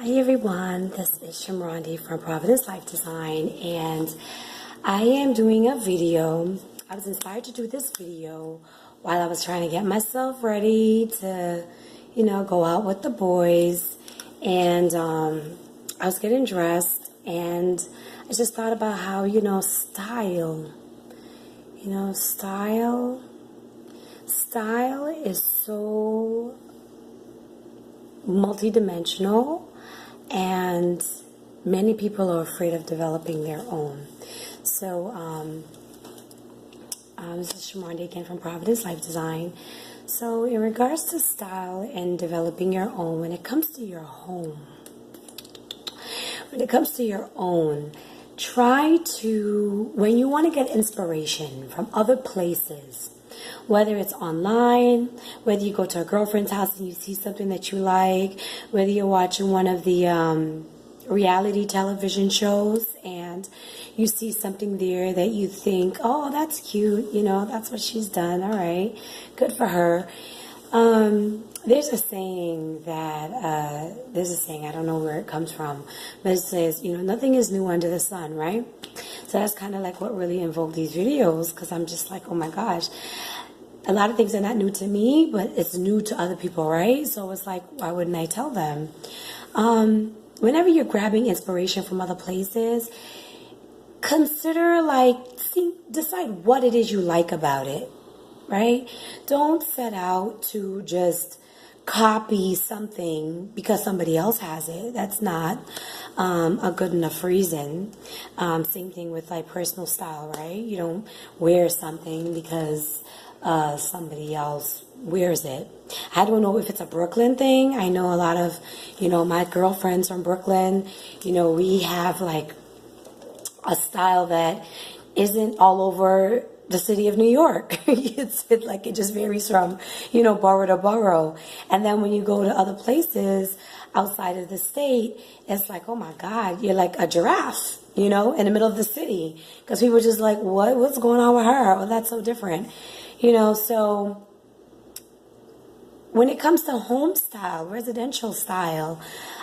Hi everyone, this is Shamrondi from Providence Life Design, and I am doing a video. I was inspired to do this video while I was trying to get myself ready to, go out with the boys, and I was getting dressed, and I just thought about how, style is so multidimensional, and many people are afraid of developing their own. So this is Shamandi again from Providence Life Design. So in regards to style and developing your own, when it comes to your home, try to, when you want to get inspiration from other places, whether it's online, whether you go to a girlfriend's house and you see something that you like, whether you're watching one of the reality television shows and you see something there that you think, oh, that's cute, that's what she's done, all right, good for her. There's a saying, I don't know where it comes from, but it says, nothing is new under the sun, right? So that's kind of like what really invoked these videos, because I'm just like, oh my gosh, a lot of things are not new to me, but it's new to other people, right? So it's like, why wouldn't I tell them? Whenever you're grabbing inspiration from other places, consider, decide what it is you like about it, right? Don't set out to just copy something because somebody else has it. That's not a good enough reason. Same thing with personal style, right? You don't wear something because somebody else wears it. I don't know if it's a Brooklyn thing. I know a lot of, my girlfriends from Brooklyn, we have a style that isn't all over the city of New York. It just varies from, borough to borough. And then when you go to other places outside of the state, it's like, oh my God, you're like a giraffe, in the middle of the city. Because people are just like, what's going on with her? Oh, that's so different. So when it comes to home style, residential style,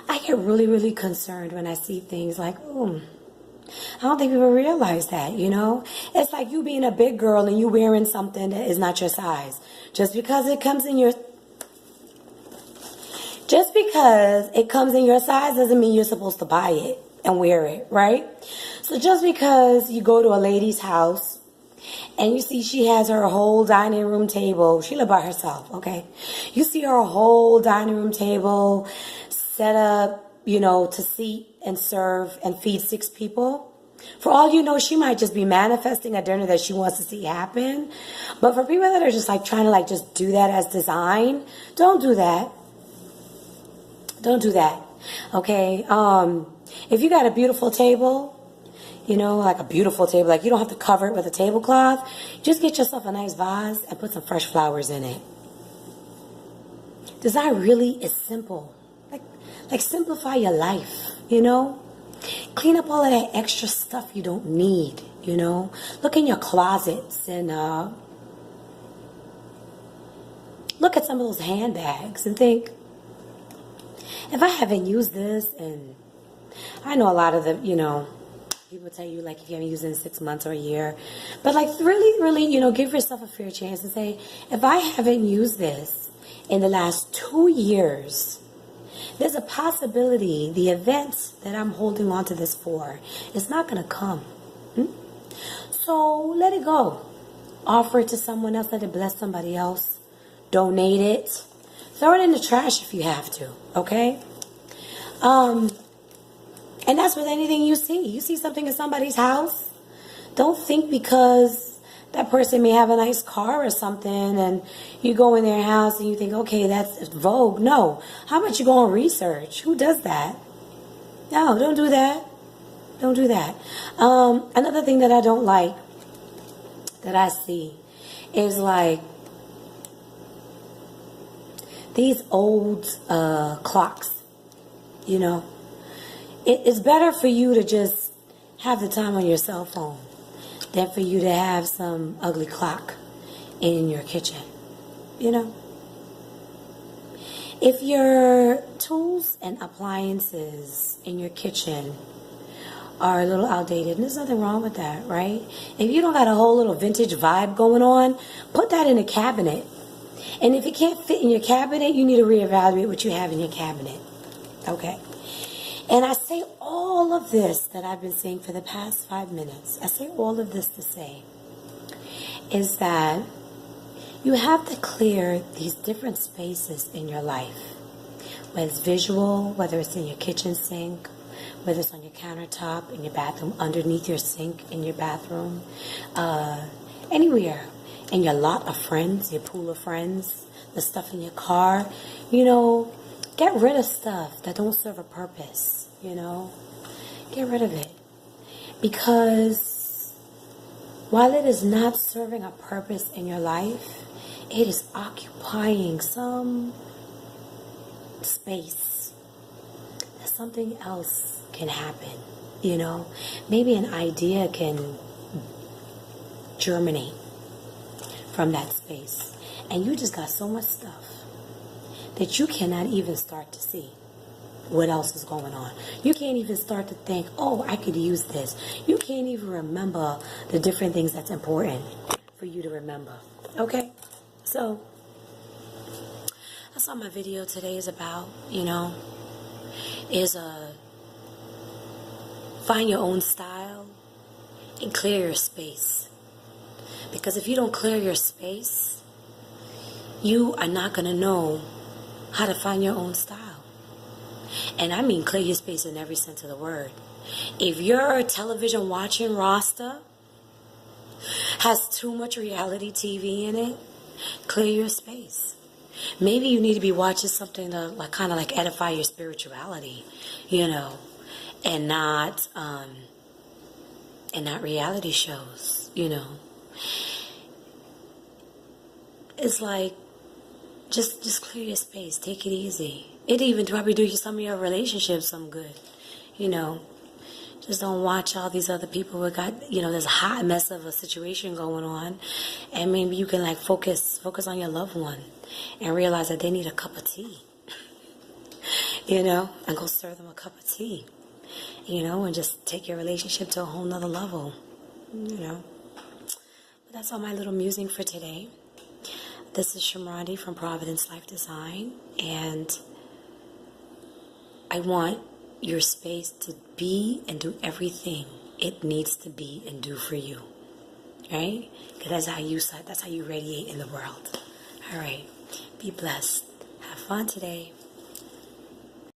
I get really, really concerned when I see things like, I don't think people realize that, It's like you being a big girl and you wearing something that is not your size. Just because it comes in your size doesn't mean you're supposed to buy it and wear it, right? So just because you go to a lady's house and you see she has her whole dining room table, she live by herself, okay? You see her whole dining room table set up, to seat and serve and feed 6 people. For all you know, she might just be manifesting a dinner that she wants to see happen. But for people that are just trying to just do that as design, don't do that. Don't do that. Okay? If you got a beautiful table, a beautiful table, you don't have to cover it with a tablecloth, just get yourself a nice vase and put some fresh flowers in it. Design really is simple. Simplify your life, Clean up all of that extra stuff you don't need, Look in your closets and look at some of those handbags and think, if I haven't used this, and I know a lot of the, people tell you, if you haven't used it in 6 months or a year, but really, really, give yourself a fair chance and say, if I haven't used this in the last 2 years, there's a possibility the event that I'm holding on to this for is not going to come. So let it go. Offer it to someone else. Let it bless somebody else. Donate it. Throw it in the trash if you have to. Okay? And that's with anything you see. You see something in somebody's house, don't think because that person may have a nice car or something and you go in their house and you think, okay, that's vogue. No. How about you go and research? Who does that? No, don't do that. Don't do that. Another thing that I don't like, that I see, is these old clocks, It's better for you to just have the time on your cell phone than for you to have some ugly clock in your kitchen, If your tools and appliances in your kitchen are a little outdated, and there's nothing wrong with that, right? If you don't got a whole little vintage vibe going on, put that in a cabinet. And if it can't fit in your cabinet, you need to reevaluate what you have in your cabinet. Okay? And I say all of this that I've been saying for the past 5 minutes. I say all of this to say is that you have to clear these different spaces in your life. Whether it's visual, whether it's in your kitchen sink, whether it's on your countertop, in your bathroom, underneath your sink, in your bathroom, anywhere. In your lot of friends, your pool of friends, the stuff in your car. Get rid of stuff that don't serve a purpose, Get rid of it. Because while it is not serving a purpose in your life, it is occupying some space that something else can happen, Maybe an idea can germinate from that space. And you just got so much stuff that you cannot even start to see what else is going on. You can't even start to think, oh, I could use this. You can't even remember the different things that's important for you to remember. Okay? So, that's all my video today is about, is find your own style and clear your space. Because if you don't clear your space, you are not going to know how to find your own style. And I mean clear your space in every sense of the word. If your television watching roster has too much reality TV in it, clear your space. Maybe you need to be watching something to kind of edify your spirituality, and not reality shows, It's just clear your space. Take it easy. It even probably do some of your relationships some good. Just don't watch all these other people who got, there's a hot mess of a situation going on. And maybe you can focus on your loved one and realize that they need a cup of tea. And go serve them a cup of tea. And just take your relationship to a whole nother level. But that's all my little musing for today. This is Shamrandi from Providence Life Design, and I want your space to be and do everything it needs to be and do for you, right? Because that's how you radiate in the world. All right, be blessed. Have fun today.